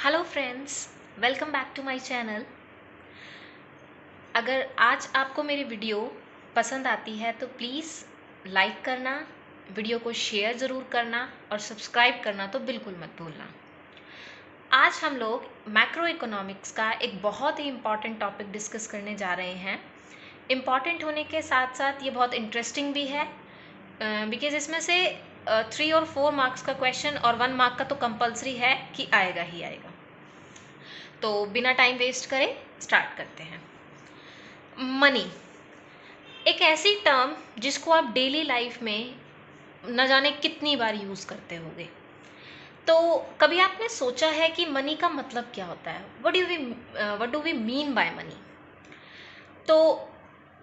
Hello friends, welcome back to my channel. अगर आज आपको मेरी वीडियो पसंद आती है तो प्लीज़ लाइक करना, वीडियो को शेयर ज़रूर करना और सब्सक्राइब करना तो बिल्कुल मत भूलना। आज हम लोग मैक्रो इकोनॉमिक्स का एक बहुत ही इम्पॉर्टेंट टॉपिक डिस्कस करने जा रहे हैं। इम्पॉर्टेंट होने के साथ साथ ये बहुत इंटरेस्टिंग भी है बिकॉज़ इसमें से 3 और 4 मार्क्स का क्वेश्चन और 1 मार्क का तो कंपलसरी है कि आएगा ही आएगा। तो बिना टाइम वेस्ट करे स्टार्ट करते हैं। मनी एक ऐसी टर्म जिसको आप डेली लाइफ में न जाने कितनी बार यूज़ करते होगे। तो कभी आपने सोचा है कि मनी का मतलब क्या होता है? What do we mean by money? तो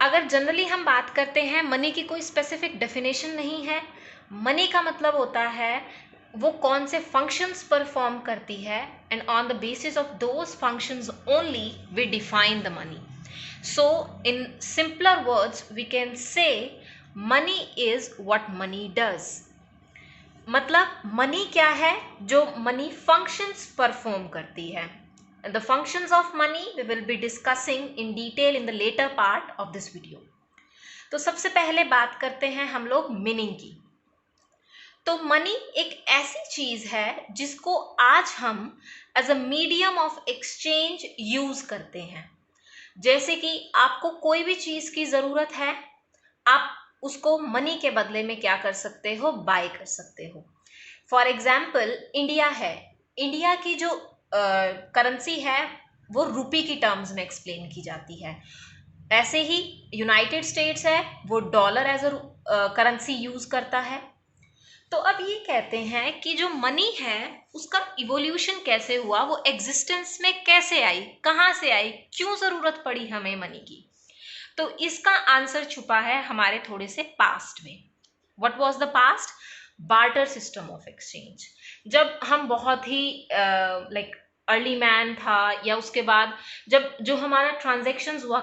अगर जनरली हम बात करते हैं, मनी की कोई स्पेसिफिक डेफिनेशन नहीं है। मनी का मतलब होता है वो कौन से फंक्शंस परफॉर्म करती है, and on the basis of those functions only we define the money. So in simpler words we can say money is what money does. मतलब मनी क्या है? जो मनी फंक्शंस परफॉर्म करती है. The functions of money we will be discussing in detail in the later part of this video. तो सबसे पहले बात करते हैं हम लोग मीनिंग की. तो मनी एक ऐसी चीज है जिसको आज हम as a medium of exchange use करते हैं. जैसे कि आपको कोई भी चीज की जरूरत है, आप उसको मनी के बदले में क्या कर सकते हो? बाय कर सकते हो. फॉर एग्जाम्पल इंडिया है. इंडिया की जो करेंसी है वो रुपी की टर्म्स में एक्सप्लेन की जाती है. ऐसे ही यूनाइटेड स्टेट्स है, वो dollar as a currency use करता है. तो अब ये कहते हैं कि जो मनी है उसका इवोल्यूशन कैसे हुआ, वो एग्जिस्टेंस में कैसे आई, कहाँ से आई, क्यों जरूरत पड़ी हमें मनी की. तो इसका आंसर छुपा है हमारे थोड़े से पास्ट में. What was the past? Barter system of exchange. जब हम बहुत ही लाइक अर्ली मैन था, या उसके बाद जब जो हमारा ट्रांजेक्शन्स हुआ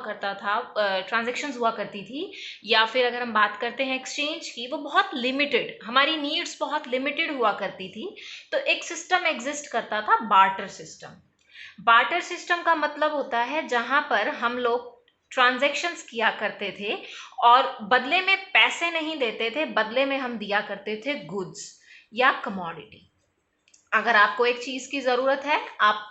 करती थी, या फिर अगर हम बात करते हैं एक्सचेंज की, वो बहुत लिमिटेड, हमारी नीड्स बहुत लिमिटेड हुआ करती थी. तो एक सिस्टम एग्जिस्ट करता था, बार्टर सिस्टम. बार्टर सिस्टम का मतलब होता है जहां पर हम लोग ट्रांजैक्शंस किया करते थे और बदले में पैसे नहीं देते थे, बदले में हम दिया करते थे गुड्स या कमोडिटी. अगर आपको एक चीज की जरूरत है, आप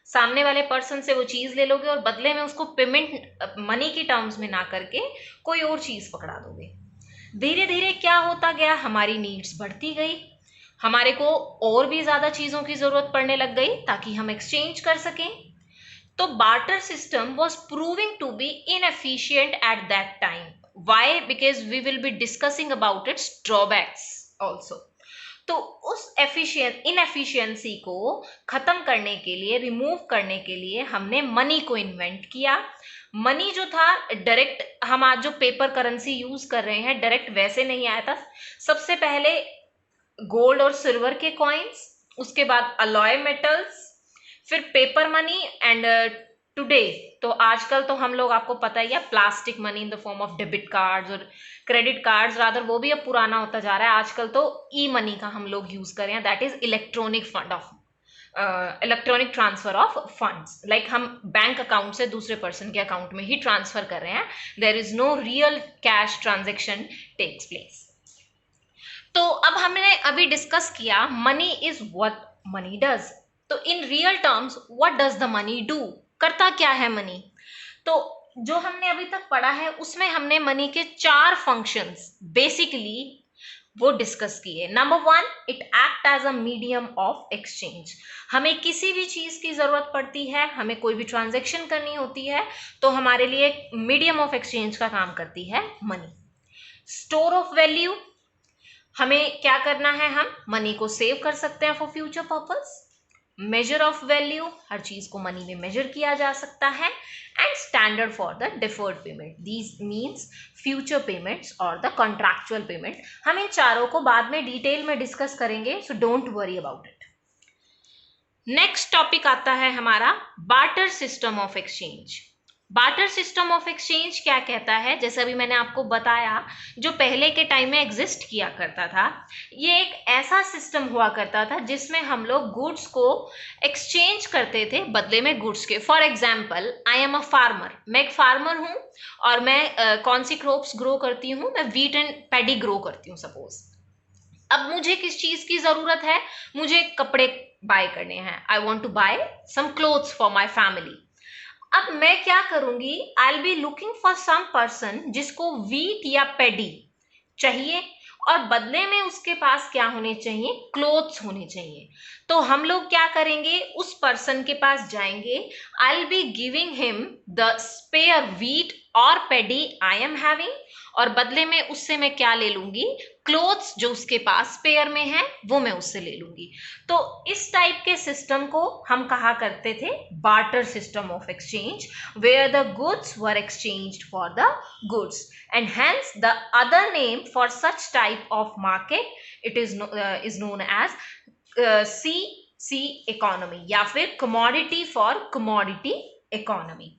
सामने वाले पर्सन से वो चीज ले लोगे और बदले में उसको पेमेंट मनी की टर्म्स में ना करके कोई और चीज पकड़ा दोगे. धीरे धीरे क्या होता गया, हमारी नीड्स बढ़ती गई, हमारे को और भी ज्यादा चीजों की जरूरत पड़ने लग गई ताकि हम एक्सचेंज कर सकें. तो barter system was proving to be inefficient at that time. Why? Because we will be discussing about its drawbacks also. तो उस इनएफिशिएंसी को खत्म करने के लिए, रिमूव करने के लिए हमने मनी को इन्वेंट किया. मनी जो था डायरेक्ट, हम आज जो पेपर करेंसी यूज कर रहे हैं डायरेक्ट वैसे नहीं आया था. सबसे पहले गोल्ड और सिल्वर के कॉइन्स, उसके बाद अलॉय मेटल्स, फिर पेपर मनी, एंड टुडे तो आजकल तो हम लोग, आपको पता ही है, plastic money in the form of debit cards और क्रेडिट कार्ड्स. रादर वो भी अब पुराना होता जा रहा है. आजकल तो ई मनी का हम लोग यूज कर रहे हैं, that is electronic transfer of funds. Like हम बैंक अकाउंट से दूसरे पर्सन के अकाउंट में ही ट्रांसफर कर रहे हैं. There is no real cash transaction takes place. तो अब हमने अभी डिस्कस किया money is what money does. तो in real terms what does the money do? करता क्या है मनी? तो जो हमने अभी तक पढ़ा है उसमें हमने मनी के 4 फंक्शंस बेसिकली वो डिस्कस किए. Number 1, it act as a medium of exchange. हमें किसी भी चीज की जरूरत पड़ती है, हमें कोई भी ट्रांजेक्शन करनी होती है, तो हमारे लिए मीडियम ऑफ एक्सचेंज का काम करती है मनी. स्टोर ऑफ वैल्यू, हमें क्या करना है, हम मनी को सेव कर सकते हैं for future purpose. Measure of value, हर चीज को मनी में मेजर किया जा सकता है. And standard for the deferred payment, these means future payments और द कॉन्ट्रैक्चुअल पेमेंट. हम इन चारों को बाद में डिटेल में डिस्कस करेंगे, सो don't worry about it. Next topic आता है हमारा barter system of exchange. Barter system of exchange क्या कहता है, जैसे अभी मैंने आपको बताया, जो पहले के टाइम में एग्जिस्ट किया करता था, ये एक ऐसा सिस्टम हुआ करता था जिसमें हम लोग गुड्स को एक्सचेंज करते थे बदले में गुड्स के। For example, I am a farmer, मैं एक फार्मर हूं और मैं कौन सी क्रॉप्स ग्रो करती हूँ, मैं व्हीट एंड पैडी ग्रो करती हूँ सपोज। अब मुझे किस चीज की जरूरत है, मुझे कपड़े बाय करने हैं, I want to buy some clothes for my family. अब मैं क्या करूंगी, I will be looking for some person जिसको व्हीट या पैडी चाहिए और बदले में उसके पास क्या होने चाहिए, क्लोथ्स होने चाहिए। तो हम लोग क्या करेंगे, उस पर्सन के पास जाएंगे, I will be giving him the spare wheat और पैडी आई एम हैविंग, और बदले में उससे मैं क्या ले लूंगी, क्लोथ्स जो उसके पास स्पेयर में है वो मैं उससे ले लूंगी। तो इस टाइप के सिस्टम को हम कहा करते थे barter system of exchange, where the goods were exchanged for the goods, and hence the other name for such type of market it is known as C economy, या फिर कमोडिटी फॉर कमोडिटी इकोनॉमी।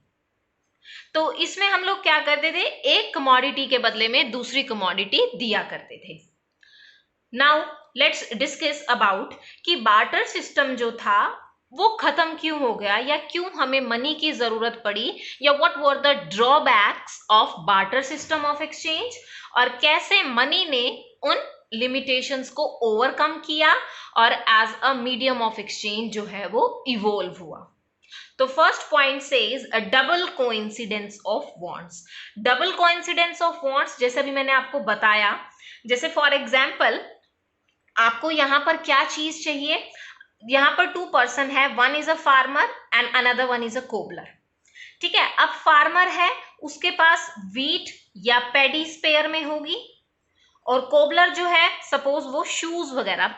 तो इसमें हम लोग क्या करते थे, एक कमोडिटी के बदले में दूसरी कमोडिटी दिया करते थे। नाउ लेट्स डिस्कस अबाउट कि बार्टर सिस्टम जो था वो खत्म क्यों हो गया, या क्यों हमें मनी की जरूरत पड़ी, या what were the drawbacks of barter system of exchange, और कैसे मनी ने उन लिमिटेशंस को ओवरकम किया और as a medium of exchange जो है वो इवोल्व हुआ। तो first point says a double coincidence of wants. Double coincidence of wants, जैसे अभी मैंने आपको बताया, जैसे फॉर एग्जांपल आपको यहां पर क्या चीज चाहिए, यहां पर 2 पर्सन है, one is a farmer and another one is a cobbler. ठीक है, अब फार्मर है, उसके पास व्हीट या पैडी स्पेयर में होगी, और कोबलर जो है सपोज वो शूज वगैरह,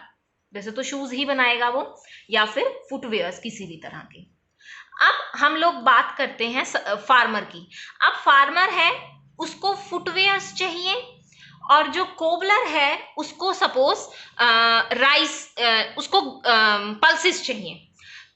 वैसे तो शूज ही बनाएगा वो, या फिर फुटवेयर्स किसी भी तरह के। अब हम लोग बात करते हैं फार्मर की। अब फार्मर है, उसको फुटवेयर्स चाहिए, और जो कोबलर है उसको सपोज राइस, उसको पल्सेस चाहिए।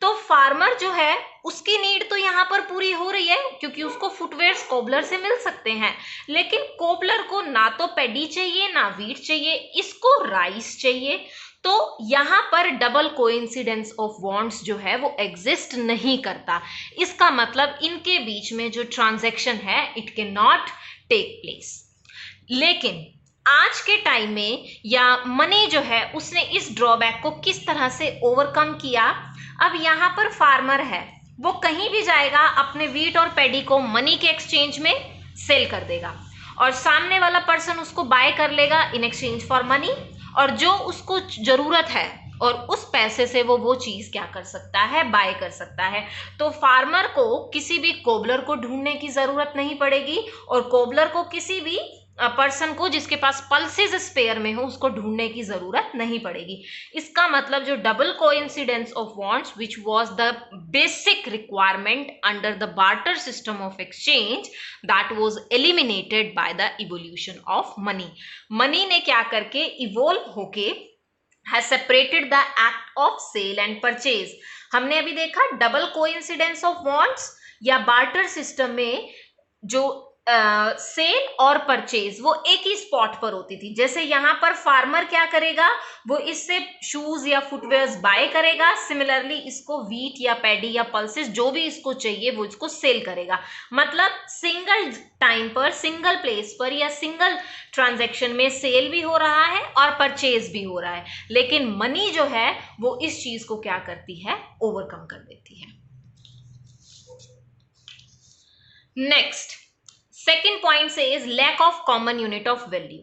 तो फार्मर जो है उसकी नीड तो यहाँ पर पूरी हो रही है क्योंकि उसको फुटवेयर्स कोबलर से मिल सकते हैं, लेकिन कोबलर को ना तो पैडी चाहिए ना व्हीट चाहिए, इसको राइस चाहिए। तो यहां पर डबल कोइंसिडेंस ऑफ वांट्स जो है वो एग्जिस्ट नहीं करता। इसका मतलब इनके बीच में जो ट्रांजैक्शन है it can not take place. लेकिन आज के टाइम में या मनी जो है उसने इस ड्रॉबैक को किस तरह से ओवरकम किया। अब यहां पर फार्मर है, वो कहीं भी जाएगा अपने व्हीट और पैडी को मनी के एक्सचेंज में सेल कर देगा, और सामने वाला पर्सन उसको बाय कर लेगा इन एक्सचेंज फॉर मनी, और जो उसको जरूरत है और उस पैसे से वो चीज क्या कर सकता है, बाय कर सकता है। तो फार्मर को किसी भी कोबलर को ढूंढने की जरूरत नहीं पड़ेगी, और कोबलर को किसी भी पर्सन को जिसके पास पल्सेस स्पेयर में हो उसको ढूंढने की जरूरत नहीं पड़ेगी। इसका मतलब जो double coincidence of wants which was the basic requirement under the barter system of exchange, that was eliminated by the evolution of money. Money ने क्या करके इवोल्व होके has separated the act of sale and purchase. हमने अभी देखा double coincidence of wants या barter system में जो सेल और परचेज वो एक ही स्पॉट पर होती थी। जैसे यहां पर फार्मर क्या करेगा, वो इससे शूज या फुटवेयर्स बाय करेगा, सिमिलरली इसको व्हीट या पैडी या पल्सेस जो भी इसको चाहिए वो इसको सेल करेगा। मतलब सिंगल टाइम पर, सिंगल प्लेस पर या सिंगल ट्रांजैक्शन में सेल भी हो रहा है और परचेज भी हो रहा है। लेकिन मनी जो है वो इस चीज को क्या करती है, ओवरकम कर देती है। Next second point says is lack of common unit of value.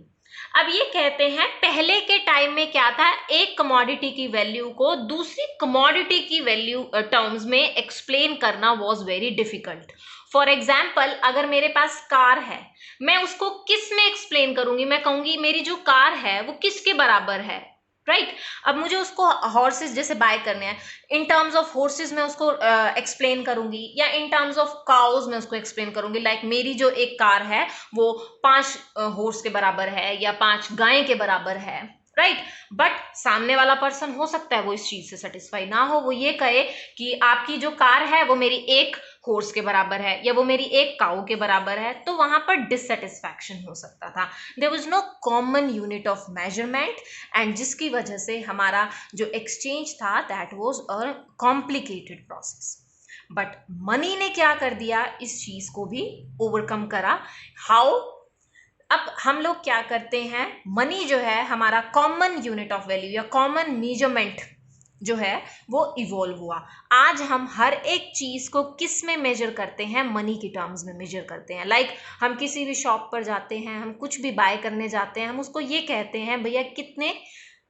अब ये कहते हैं पहले के टाइम में क्या था, एक कमोडिटी की वैल्यू को दूसरी कमोडिटी की वैल्यू टर्म्स में एक्सप्लेन करना was very difficult. For example, अगर मेरे पास कार है, मैं उसको किस में एक्सप्लेन करूंगी, मैं कहूंगी मेरी जो कार है वो किसके बराबर है, राइट। अब मुझे उसको हॉर्सेस जैसे बाय करने हैं, इन टर्म्स ऑफ हॉर्सेस मैं उसको एक्सप्लेन करूंगी, या इन टर्म्स ऑफ काउज मैं उसको एक्सप्लेन करूंगी। लाइक मेरी जो एक कार है वो 5 हॉर्स के बराबर है या 5 गाय के बराबर है, राइट। बट सामने वाला पर्सन हो सकता है वो इस चीज से सेटिस्फाई ना हो, वो ये कहे कि आपकी जो कार है वो मेरी 1 हॉर्स के बराबर है या वो मेरी एक काऊ के बराबर है, तो वहां पर डिससेटिस्फैक्शन हो सकता था। There was no common unit of measurement, and जिसकी वजह से हमारा जो एक्सचेंज था that was a complicated process. But money ने क्या कर दिया, इस चीज को भी ओवरकम करा। हाउ? अब हम लोग क्या करते हैं, मनी जो है हमारा कॉमन यूनिट ऑफ वैल्यू या कॉमन मेजरमेंट जो है वो इवॉल्व हुआ। आज हम हर एक चीज को किस में मेजर करते हैं, मनी की टर्म्स में मेजर करते हैं। लाइक हम किसी भी शॉप पर जाते हैं, हम कुछ भी बाय करने जाते हैं, हम उसको ये कहते हैं भैया कितने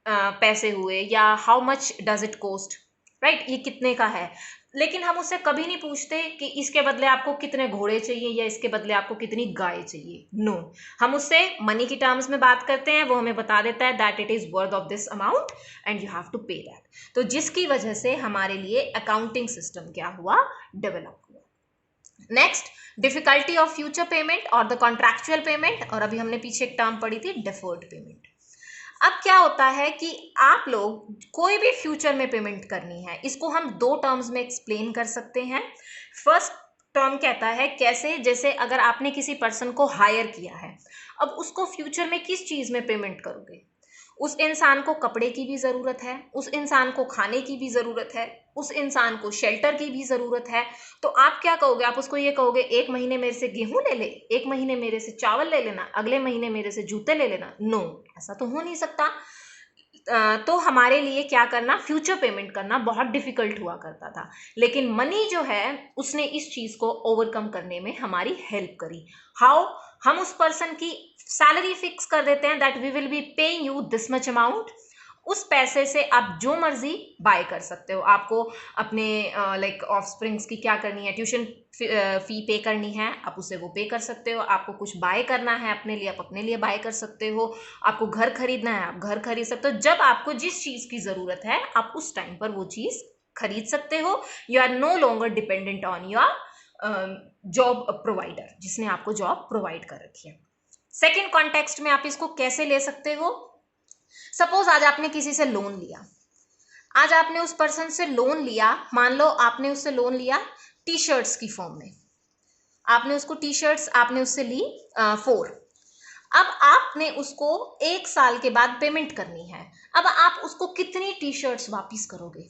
पैसे हुए, या how much does it cost, right, ये कितने का है। लेकिन हम उससे कभी नहीं पूछते कि इसके बदले आपको कितने घोड़े चाहिए या इसके बदले आपको कितनी गाय चाहिए। नो, हम उससे मनी की टर्म्स में बात करते हैं, वो हमें बता देता है that it is worth of this amount and you have to pay that. तो जिसकी वजह से हमारे लिए अकाउंटिंग सिस्टम क्या हुआ, डेवलप हुआ। Next, difficulty of future payment और द कॉन्ट्रैक्चुअल पेमेंट, और अभी हमने पीछे एक टर्म पढ़ी थी डेफर्ड पेमेंट। अब क्या होता है कि आप लोग कोई भी फ्यूचर में पेमेंट करनी है, इसको हम दो टर्म्स में एक्सप्लेन कर सकते हैं। फर्स्ट टर्म कहता है कैसे, जैसे अगर आपने किसी पर्सन को हायर किया है, अब उसको फ्यूचर में किस चीज में पेमेंट करोगे। उस इंसान को कपड़े की भी जरूरत है, उस इंसान को खाने की भी जरूरत है, उस इंसान को शेल्टर की भी जरूरत है। तो आप क्या कहोगे, आप उसको ये कहोगे एक महीने मेरे से गेहूं ले ले, एक महीने मेरे से चावल ले लेना, अगले महीने मेरे से जूते ले लेना। नो, ऐसा तो हो नहीं सकता। तो हमारे लिए क्या करना, फ्यूचर पेमेंट करना बहुत डिफिकल्ट हुआ करता था। लेकिन मनी जो है उसने इस चीज को ओवरकम करने में हमारी हेल्प करी। हाउ? हम उस पर्सन की सैलरी फिक्स कर देते हैं that we will be paying you this much amount. उस पैसे से आप जो मर्जी बाय कर सकते हो। आपको अपने लाइक ऑफस्प्रिंग्स की क्या करनी है, ट्यूशन फी पे करनी है, आप उसे वो पे कर सकते हो। आपको कुछ बाय करना है अपने लिए, आप अपने लिए बाय कर सकते हो। आपको घर खरीदना है, आप घर खरीद सकते हो। जब आपको जिस चीज की जरूरत है आप उस टाइम पर वो चीज खरीद सकते हो। You are no longer dependent on your job provider, जिसने आपको जॉब प्रोवाइड कर रखी है। सेकेंड कॉन्टेक्स्ट में आप इसको कैसे ले सकते हो, सपोज आज आपने किसी से लोन लिया, आज आपने उस पर्सन से लोन लिया, मान लो आपने उससे लोन लिया टी शर्ट्स की फॉर्म में, आपने उसको टी शर्ट्स आपने उससे ली 4। अब आपने उसको 1 साल के बाद पेमेंट करनी है। अब आप उसको कितनी टी शर्ट्स वापिस करोगे,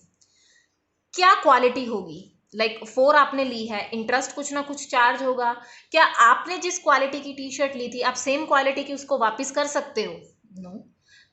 क्या क्वालिटी होगी। लाइक 4 आपने ली है, इंटरेस्ट कुछ ना कुछ चार्ज होगा। क्या आपने जिस क्वालिटी की टी शर्ट ली थी आप सेम क्वालिटी की उसको वापिस कर सकते हो? नो।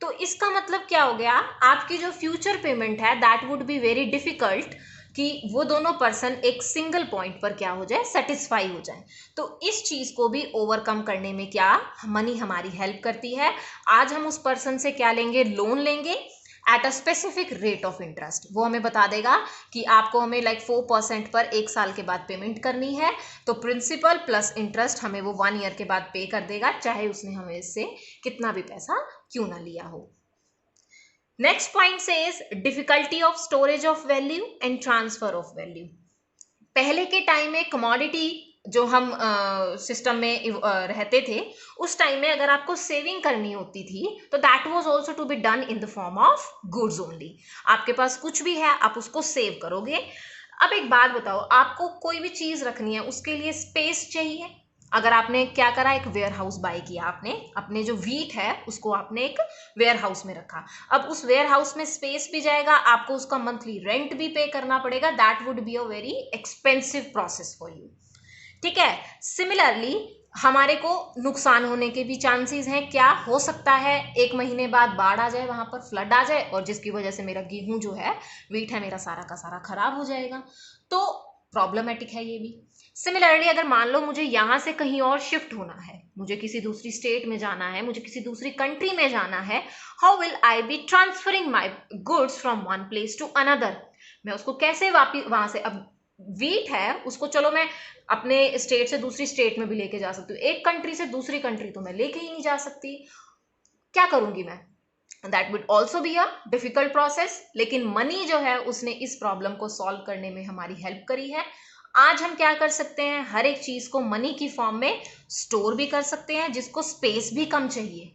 तो इसका मतलब क्या हो गया, आपकी जो फ्यूचर पेमेंट है that would be very difficult कि वो दोनों पर्सन एक सिंगल पॉइंट पर क्या हो जाए, सेटिस्फाई हो जाए। तो इस चीज को भी ओवरकम करने में क्या मनी हमारी हेल्प करती है। आज हम उस पर्सन से क्या लेंगे, लोन लेंगे at a specific rate of interest. वो हमें बता देगा कि आपको हमें लाइक 4% पर 1 साल के बाद पेमेंट करनी है, तो प्रिंसिपल प्लस इंटरेस्ट हमें वो 1 ईयर के बाद पे कर देगा, चाहे उसने हमें इससे कितना भी पैसा क्यों ना लिया हो। Next point says is difficulty of storage of value and transfer of value. पहले के टाइम में कमोडिटी जो हम सिस्टम में रहते थे, उस टाइम में अगर आपको सेविंग करनी होती थी तो that was also to be done in the form of goods only. आपके पास कुछ भी है आप उसको सेव करोगे। अब एक बात बताओ, आपको कोई भी चीज रखनी है उसके लिए स्पेस चाहिए। अगर आपने क्या करा, एक वेयर हाउस बाय किया, आपने अपने जो व्हीट है उसको आपने एक वेयर हाउस में रखा। अब उस वेयर हाउस में स्पेस भी जाएगा, आपको उसका मंथली रेंट भी पे करना पड़ेगा। That would be a very expensive process for you. ठीक है। सिमिलरली हमारे को नुकसान होने के भी चांसेस हैं। क्या हो सकता है, 1 महीने बाद बाढ़ आ जाए, वहां पर फ्लड आ जाए और जिसकी वजह से मेरा गेहूं जो है, व्हीट है मेरा, सारा का सारा खराब हो जाएगा। तो प्रॉब्लमेटिक है ये भी। सिमिलरली अगर मान लो मुझे यहां से कहीं और शिफ्ट होना है, मुझे किसी दूसरी स्टेट में जाना है, मुझे किसी दूसरी कंट्री में जाना है, how will I be transferring my goods from one place to another. मैं उसको कैसे वापिस वहां से, अब व्हीट है उसको चलो मैं अपने स्टेट से दूसरी स्टेट में भी लेके जा सकती हूँ, एक कंट्री से दूसरी कंट्री तो मैं लेके ही नहीं जा सकती। क्या करूंगी मैं, that would also be a difficult process. लेकिन मनी जो है उसने इस प्रॉब्लम को सॉल्व करने में हमारी हेल्प करी है। आज हम क्या कर सकते हैं, हर एक चीज को मनी की फॉर्म में स्टोर भी कर सकते हैं, जिसको स्पेस भी कम चाहिए।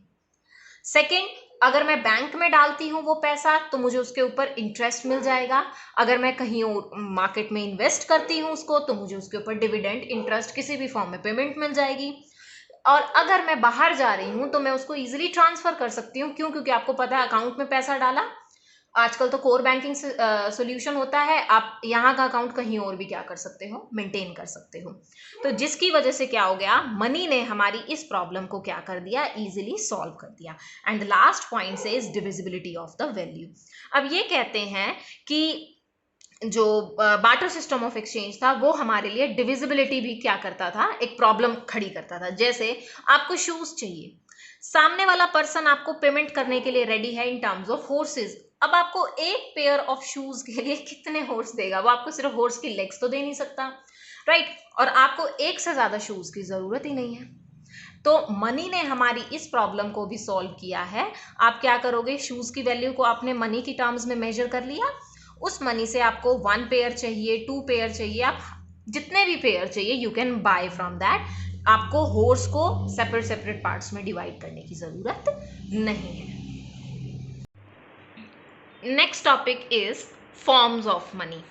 सेकेंड, अगर मैं बैंक में डालती हूँ वो पैसा तो मुझे उसके ऊपर इंटरेस्ट मिल जाएगा, अगर मैं कहीं और मार्केट में इन्वेस्ट करती हूँ उसको तो मुझे उसके ऊपर डिविडेंड इंटरेस्ट किसी भी फॉर्म में पेमेंट मिल जाएगी। और अगर मैं बाहर जा रही हूँ तो मैं उसको इजीली ट्रांसफर कर सकती हूँ। क्यों? क्योंकि आपको पता है अकाउंट में पैसा डाला, आजकल तो कोर बैंकिंग सॉल्यूशन होता है, आप यहाँ का अकाउंट कहीं और भी क्या कर सकते हो, मेंटेन कर सकते हो। तो जिसकी वजह से क्या हो गया, मनी ने हमारी इस प्रॉब्लम को क्या कर दिया, इजीली सॉल्व कर दिया। And the last point says is divisibility of the value. अब ये कहते हैं कि जो बार्टर सिस्टम ऑफ एक्सचेंज था वो हमारे लिए डिविजिबिलिटी भी क्या करता था, एक प्रॉब्लम खड़ी करता था। जैसे आपको शूज चाहिए, सामने वाला पर्सन आपको पेमेंट करने के लिए रेडी है इन टर्म्स ऑफ हॉर्सेस। अब आपको एक पेयर ऑफ शूज के लिए कितने हॉर्स देगा, वो आपको सिर्फ हॉर्स की लेग्स तो दे नहीं सकता, राइट? और आपको एक से ज्यादा शूज की जरूरत ही नहीं है। तो मनी ने हमारी इस प्रॉब्लम को भी सॉल्व किया है। आप क्या करोगे, शूज की वैल्यू को आपने मनी की टर्म्स में मेजर कर लिया, उस मनी से आपको 1 पेयर चाहिए, 2 पेयर चाहिए, आप जितने भी पेयर चाहिए you can buy from that. आपको हॉर्स को सेपरेट सेपरेट पार्ट्स में डिवाइड करने की जरूरत नहीं है। Next topic is forms of money.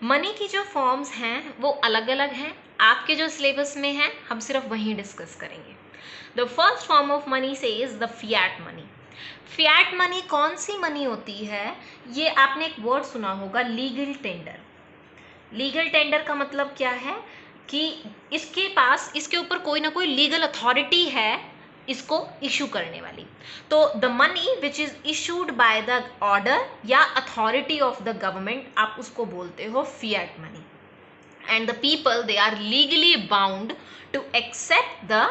Money की जो फॉर्म्स हैं वो अलग अलग हैं, आपके जो सिलेबस में हैं हम सिर्फ वहीं डिस्कस करेंगे। The first form of money से is the fiat money. Fiat money कौन सी मनी होती है, ये आपने एक वर्ड सुना होगा, लीगल टेंडर। लीगल टेंडर का मतलब क्या है कि इसके पास, इसके ऊपर कोई ना कोई लीगल अथॉरिटी है इसको इशू करने वाली। तो the money which is issued by the order या अथॉरिटी ऑफ द गवर्नमेंट, आप उसको बोलते हो fiat money. And the people they are legally bound to accept the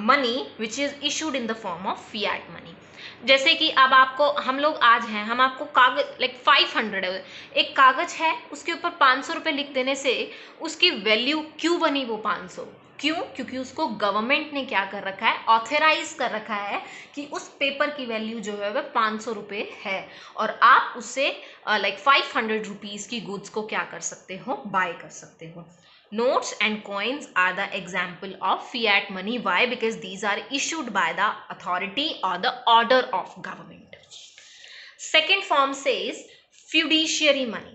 money which is issued in the form of fiat money. जैसे कि अब आपको, हम लोग आज हैं, हम आपको कागज लाइक 500 है, एक कागज है उसके ऊपर 500 रुपये लिख देने से उसकी वैल्यू क्यों बनी वो 500? क्यों? क्योंकि उसको गवर्नमेंट ने क्या कर रखा है, ऑथराइज कर रखा है कि उस पेपर की वैल्यू जो है वह 500 रुपये है, और आप उससे लाइक 500 रुपीज की गुड्स को क्या कर सकते हो, बाय कर सकते हो। Notes and coins are the example of fiat money. Why? Because these are issued by the authority or the order of government. Second form says fiduciary money.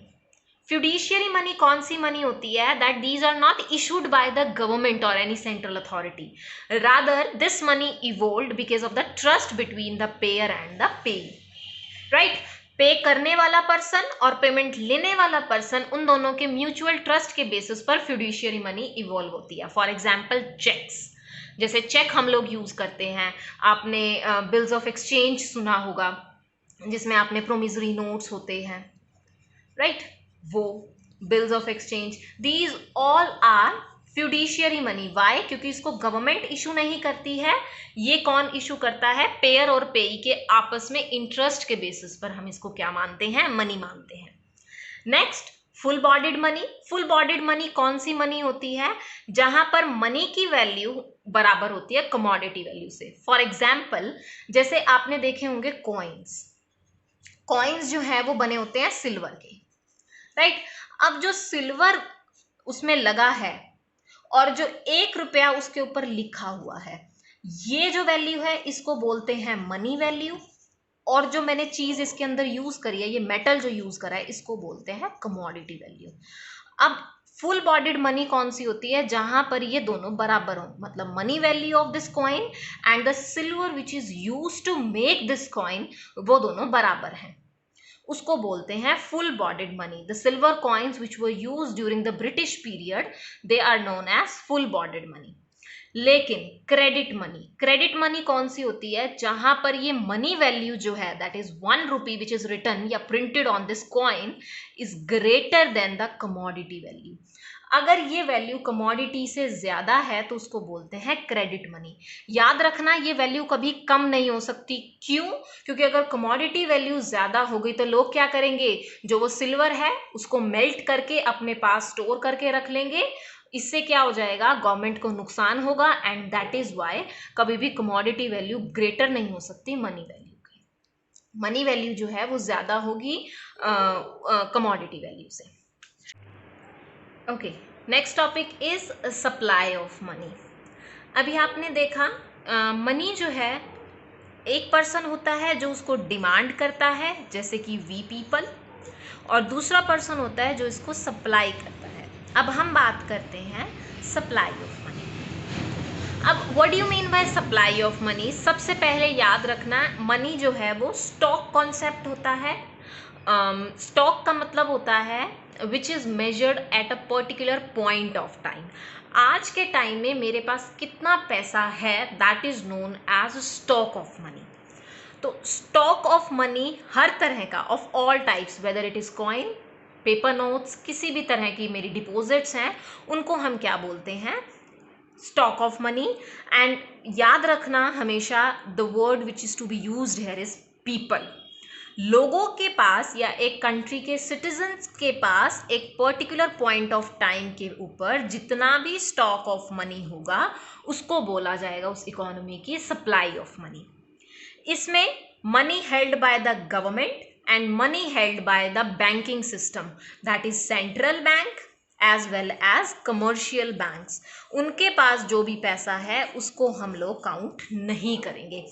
Fiduciary money कौन सी मनी होती है? That these are not issued by the government or any central authority. Rather, this money evolved because of the trust between the payer and the payee. Right? पे करने वाला person और payment लेने वाला पर्सन, उन दोनों के म्यूचुअल ट्रस्ट के बेसिस पर फिड्यूशियरी मनी इवॉल्व होती है। फॉर एग्जाम्पल चेक्स, जैसे चेक हम लोग यूज करते हैं, आपने बिल्स ऑफ एक्सचेंज सुना होगा जिसमें आपने प्रोमिसरी नोट्स होते हैं, राइट? वो bills of exchange, these all are fiduciary money. Why? क्योंकि इसको गवर्नमेंट इशू नहीं करती है, ये कौन इशू करता है, पेयर और पेई के आपस में इंटरेस्ट के बेसिस पर हम इसको क्या मानते हैं, मनी मानते हैं। Next, full bodied money. Full bodied money कौन सी मनी होती है? जहां पर मनी की वैल्यू बराबर होती है कमोडिटी वैल्यू से। फॉर एग्जाम्पल, जैसे आपने देखे होंगे कॉइन्स, कॉइन्स जो है वो बने होते हैं सिल्वर के, राइट? अब जो सिल्वर उसमें लगा है और जो 1 रुपया उसके ऊपर लिखा हुआ है, ये जो वैल्यू है इसको बोलते हैं मनी वैल्यू, और जो मैंने चीज इसके अंदर यूज करी है, ये मेटल जो यूज करा है, इसको बोलते हैं कमोडिटी वैल्यू। अब फुल बॉडीड मनी कौन सी होती है? जहां पर ये दोनों बराबर हो, मतलब money value of this coin and the silver which is use to make this coin, वो दोनों बराबर हैं, उसको बोलते हैं full bodied money. The silver coins which were use during the British period, they are known as full bodied money. लेकिन credit money, credit money कौन सी होती है? जहां पर ये मनी वैल्यू जो है, that is 1 rupee which is written या printed on this coin, is greater than the commodity value. अगर ये वैल्यू कमोडिटी से ज्यादा है तो उसको बोलते हैं क्रेडिट मनी। याद रखना, ये वैल्यू कभी कम नहीं हो सकती। क्यों? क्योंकि अगर कमोडिटी वैल्यू ज्यादा हो गई तो लोग क्या करेंगे, जो वो सिल्वर है उसको मेल्ट करके अपने पास स्टोर करके रख लेंगे, इससे क्या हो जाएगा, गवर्नमेंट को नुकसान होगा। एंड दैट इज वाई कभी भी कमोडिटी वैल्यू ग्रेटर नहीं हो सकती मनी वैल्यू की। मनी वैल्यू जो है वो ज्यादा होगी कमोडिटी वैल्यू से। Okay, next topic is supply of money. अभी आपने देखा मनी जो है एक पर्सन होता है जो उसको डिमांड करता है, जैसे कि वी पीपल, और दूसरा पर्सन होता है जो इसको सप्लाई करता है। अब हम बात करते हैं सप्लाई ऑफ मनी। अब what do you mean by supply of money? सबसे पहले याद रखना, मनी जो है वो स्टॉक कॉन्सेप्ट होता है। स्टॉक का मतलब होता है which is measured at a particular point of time. आज के टाइम में मेरे पास कितना पैसा है, that is known as stock of money. तो स्टॉक ऑफ मनी हर तरह का, of all types, whether it is coin, paper notes, किसी भी तरह की मेरी डिपॉजिट्स हैं, उनको हम क्या बोलते हैं? Stock of money. एंड याद रखना हमेशा, the word which is to be used here is people. लोगों के पास या एक कंट्री के सिटीजन्स के पास एक पर्टिकुलर पॉइंट ऑफ टाइम के ऊपर जितना भी स्टॉक ऑफ मनी होगा उसको बोला जाएगा उस इकोनॉमी की सप्लाई ऑफ मनी। इसमें money held by the government and money held by the banking system, that is central bank as well as commercial banks, उनके पास जो भी पैसा है उसको हम लोग काउंट नहीं करेंगे।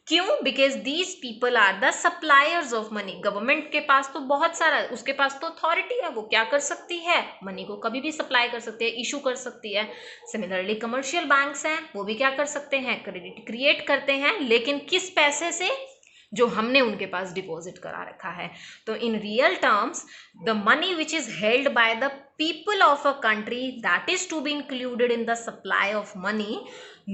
क्यों? Because these people are the suppliers of money. Government के पास तो बहुत सारा, उसके पास तो अथॉरिटी है, वो क्या कर सकती है? मनी को कभी भी सप्लाई कर सकती है, इशू कर सकती है। सिमिलरली कमर्शियल बैंक्स हैं, वो भी क्या कर सकते हैं? क्रेडिट क्रिएट करते हैं, लेकिन किस पैसे से? जो हमने उनके पास डिपॉजिट करा रखा है। तो in real terms the money which is held by the people of a country, that is to be included in the supply of money,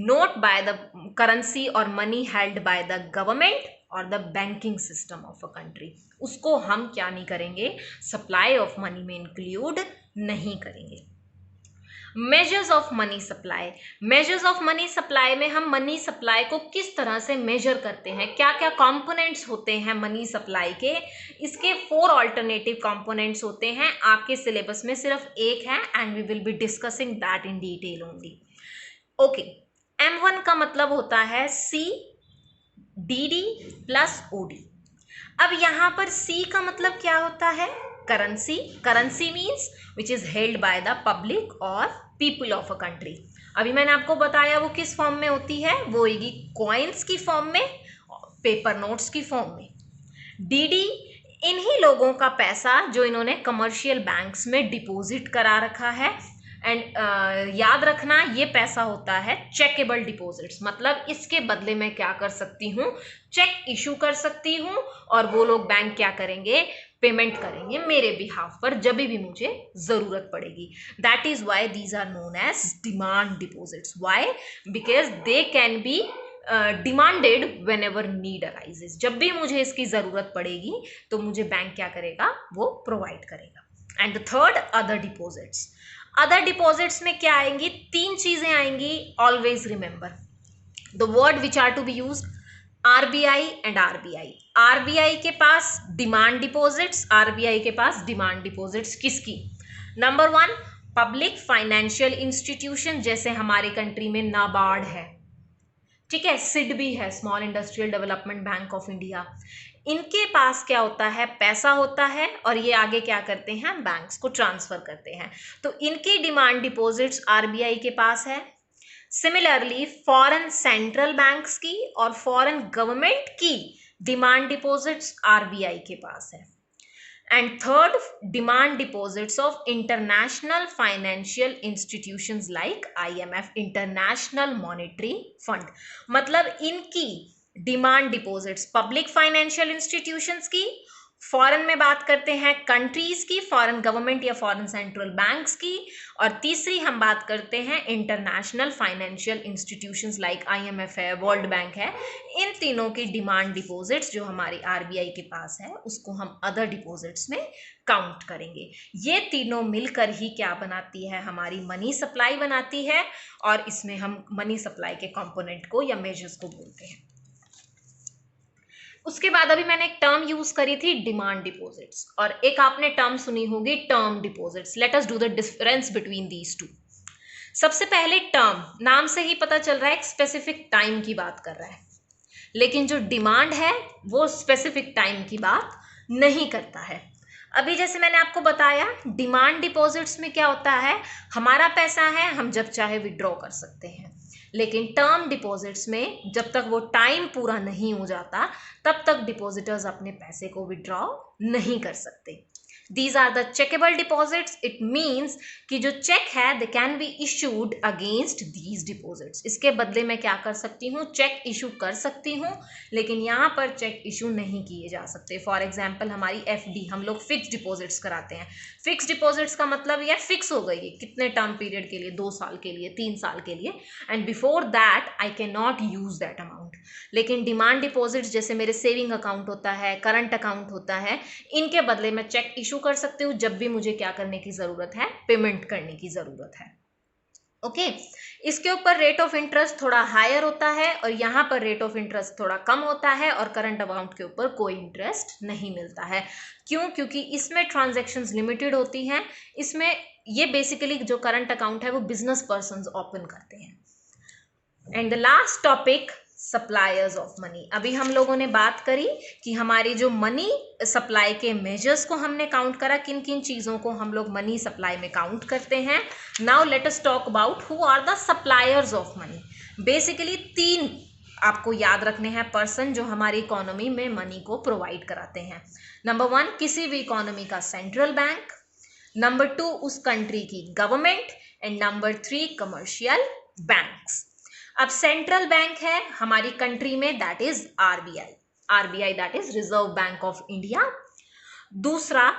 not by the currency or money held by the government or the banking system of a country। उसको हम क्या नहीं करेंगे? supply of money में include नहीं करेंगे। Measures of money supply. Measures of money supply में हम मनी सप्लाई को किस तरह से मेजर करते हैं, क्या क्या कंपोनेंट्स होते हैं मनी सप्लाई के? इसके 4 ऑल्टरनेटिव कंपोनेंट्स होते हैं। आपके सिलेबस में सिर्फ एक है and we will be discussing that in detail only. Okay, M1 का मतलब होता है C DD प्लस OD। अब यहाँ पर C का मतलब क्या होता है? Currency. Currency means which is held by the public और पीपल ऑफ अ कंट्री। अभी मैंने आपको बताया वो किस फॉर्म में होती है, वो होगी कॉइन्स की फॉर्म में, पेपर नोट्स की फॉर्म में। डीडी इन्हीं लोगों का पैसा जो इन्होंने कमर्शियल बैंक्स में डिपॉजिट करा रखा है। एंड याद रखना ये पैसा होता है चेकेबल डिपॉजिट्स, मतलब इसके बदले में क्या कर सकती हूँ? चेक इशू कर सकती हूँ और वो लोग बैंक क्या करेंगे? पेमेंट करेंगे मेरे बिहाफ पर जब भी मुझे जरूरत पड़ेगी। That is why these are known as demand deposits. Why? Because they can be demanded whenever need arises. जब भी मुझे इसकी जरूरत पड़ेगी तो मुझे बैंक क्या करेगा? वो प्रोवाइड करेगा। And the third, other deposits. Other deposits में क्या आएंगी? 3 चीजें आएंगी। Always remember the word which are to be used, RBI and RBI। RBI के पास डिमांड डिपॉजिट्स, RBI के पास डिमांड डिपॉजिट्स किसकी? नंबर 1, पब्लिक फाइनेंशियल इंस्टीट्यूशन, जैसे हमारे कंट्री में नाबार्ड है, ठीक है, सिड भी है, small industrial development bank of India. इनके पास क्या होता है? पैसा होता है और ये आगे क्या करते हैं? बैंक्स को ट्रांसफर करते हैं। तो इनकी डिमांड डिपॉजिट्स RBI के पास है। सिमिलरली फॉरेन सेंट्रल बैंक्स की और फॉरेन गवर्नमेंट की डिमांड डिपॉजिट्स RBI के पास है। And third, demand deposits of international financial institutions like IMF, international monetary fund. मतलब इनकी demand deposits public financial institutions की, फॉरेन में बात करते हैं कंट्रीज की, फॉरेन गवर्नमेंट या फॉरेन सेंट्रल बैंक्स की, और तीसरी हम बात करते हैं international financial institutions like IMF है, वर्ल्ड बैंक है। इन तीनों की डिमांड डिपॉजिट्स जो हमारी RBI के पास है उसको हम अदर डिपॉजिट्स में काउंट करेंगे। ये तीनों मिलकर ही क्या बनाती है? हमारी मनी सप्लाई बनाती है, और इसमें हम मनी सप्लाई के कंपोनेंट को या मेजर्स को बोलते हैं। उसके बाद अभी मैंने एक टर्म यूज करी थी डिमांड डिपॉजिट्स, और एक आपने टर्म सुनी होगी term deposits. Let us do the difference between these two. सबसे पहले टर्म, नाम से ही पता चल रहा है एक स्पेसिफिक टाइम की बात कर रहा है, लेकिन जो डिमांड है वो स्पेसिफिक टाइम की बात नहीं करता है। अभी जैसे मैंने आपको बताया डिमांड डिपॉजिट्स में क्या होता है? हमारा पैसा है, हम जब चाहे विड्रॉ कर सकते हैं। लेकिन टर्म डिपॉजिट्स में जब तक वो टाइम पूरा नहीं हो जाता तब तक डिपॉजिटर्स अपने पैसे को विड्रॉ नहीं कर सकते। These are the checkable deposits. It means कि जो चेक है they can be issued against these deposits. इसके बदले में क्या कर सकती हूँ, चेक इशू कर सकती हूँ, लेकिन यहाँ पर चेक इशू नहीं किए जा सकते। फॉर एग्जाम्पल हमारी FD, हम लोग फिक्स डिपॉजिट्स कराते हैं। फिक्स डिपॉजिट्स का मतलब यह फिक्स हो गई है कितने टर्म पीरियड के लिए, 2 साल के लिए, 3 साल के लिए, and before that I can not use that amount. लेकिन डिमांड डिपॉजिट्स जैसे मेरे सेविंग अकाउंट होता है, करंट अकाउंट होता है, इनके बदले में चेक इशू कर सकते हो जब भी मुझे क्या करने की जरूरत है, पेमेंट करने की जरूरत है। ओके, इसके ऊपर रेट ऑफ इंटरेस्ट थोड़ा हायर होता है और यहां पर रेट ऑफ इंटरेस्ट थोड़ा कम होता है, और करंट अकाउंट के ऊपर कोई इंटरेस्ट नहीं मिलता है। क्यों? क्योंकि इसमें ट्रांजैक्शंस लिमिटेड होती हैं। इसमें ये बेसिकली जो करंट अकाउंट है वो बिजनेस पर्संस ओपन करते हैं। And the last topic, suppliers of money. अभी हम लोगों ने बात करी कि हमारी जो मनी सप्लाई के मेजर्स को हमने काउंट करा, किन किन चीज़ों को हम लोग मनी सप्लाई में काउंट करते हैं। Now let us talk about who are the suppliers of money. Basically 3 आपको याद रखने हैं पर्सन जो हमारी इकोनॉमी में मनी को प्रोवाइड कराते हैं। नंबर 1 किसी भी इकोनॉमी का सेंट्रल बैंक, नंबर 2 उस कंट्री की government, and number 3 commercial banks. अब सेंट्रल बैंक है हमारी कंट्री में, that is RBI that is reserve bank of India. दूसरा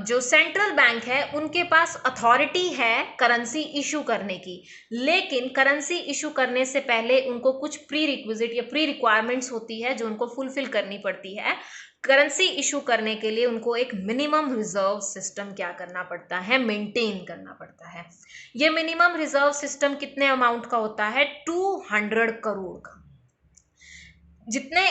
जो सेंट्रल बैंक है उनके पास अथॉरिटी है करेंसी इशू करने की, लेकिन करेंसी इशू करने से पहले उनको कुछ प्री रिक्विजिट या प्री रिक्वायरमेंट्स होती है जो उनको फुलफिल करनी पड़ती है। करेंसी इशू करने के लिए उनको एक मिनिमम रिजर्व सिस्टम क्या करना पड़ता है, मेंटेन करना पड़ता है। ये मिनिमम रिजर्व सिस्टम कितने अमाउंट का होता है, 200 करोड़ का। जितने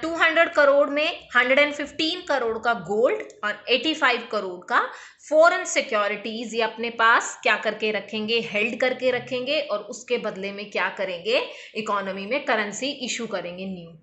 200 करोड़ में 115 करोड़ का गोल्ड और 85 करोड़ का फॉरेन सिक्योरिटीज ये अपने पास क्या करके रखेंगे, हेल्ड करके रखेंगे, और उसके बदले में क्या करेंगे, इकोनॉमी में करेंसी इशू करेंगे न्यू।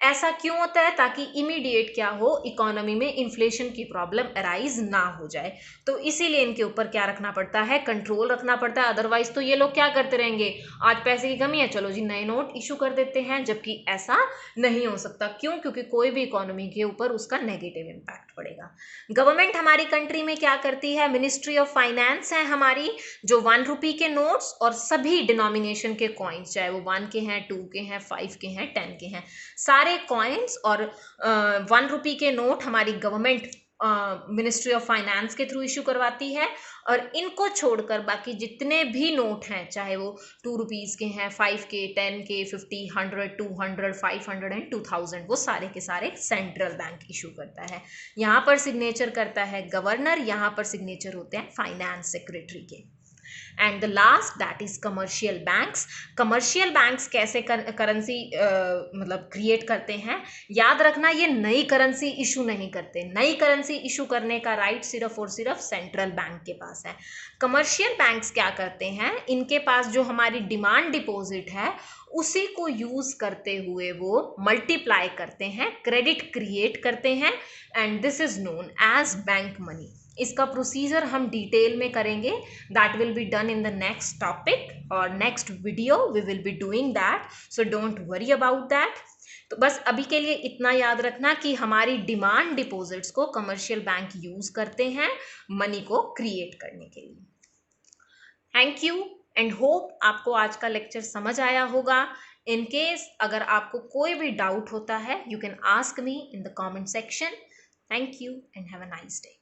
ऐसा क्यों होता है, ताकि इमीडिएट क्या हो, इकोनॉमी में इन्फ्लेशन की प्रॉब्लम अराइज ना हो जाए। तो इसीलिए इनके ऊपर क्या रखना पड़ता है, कंट्रोल रखना पड़ता है। अदरवाइज तो ये लोग क्या करते रहेंगे, आज पैसे की कमी है चलो जी नए नोट इशू कर देते हैं, जबकि ऐसा नहीं हो सकता। क्यों? क्योंकि कोई भी इकोनॉमी के ऊपर उसका नेगेटिव इम्पैक्ट पड़ेगा। गवर्नमेंट हमारी कंट्री में क्या करती है, मिनिस्ट्री ऑफ फाइनेंस है हमारी, जो 1 रुपये के नोट्स और सभी डिनोमिनेशन के कॉइन्स, चाहे वो 1 के हैं, 2 के हैं, 5 के हैं, 10 के हैं, सारे कॉइन्स और 1 रुपये के नोट हमारी गवर्नमेंट मिनिस्ट्री ऑफ फाइनेंस के थ्रू इशू करवाती है। और इनको छोड़कर बाकी जितने भी नोट हैं, चाहे वो 2 रुपीज़ के हैं, 5 के, 10 के, 50, 100, 200, 500 एंड 2000, वो सारे के सारे सेंट्रल बैंक इशू करता है। यहाँ पर सिग्नेचर करता है गवर्नर, यहाँ पर सिग्नेचर होते हैं फाइनेंस सेक्रेटरी के। And the last that is commercial banks. Commercial banks कैसे करेंसी मतलब क्रिएट करते हैं, याद रखना ये नई करेंसी इशू नहीं करते। नई करेंसी इशू करने का राइट सिर्फ और सिर्फ सेंट्रल बैंक के पास है। कमर्शियल बैंक्स क्या करते हैं, इनके पास जो हमारी डिमांड डिपॉजिट है उसी को यूज करते हुए वो मल्टीप्लाई करते हैं, क्रेडिट क्रिएट करते हैं, and this is known as bank money. इसका प्रोसीजर हम डिटेल में करेंगे, that will be done in the next topic और next video we will be doing that, so don't worry about that. तो बस अभी के लिए इतना याद रखना कि हमारी डिमांड डिपॉजिट्स को कमर्शियल बैंक यूज करते हैं मनी को क्रिएट करने के लिए। थैंक यू एंड होप आपको आज का लेक्चर समझ आया होगा। इन केस अगर आपको कोई भी डाउट होता है, you can ask me in the comment section. Thank you and have a nice day.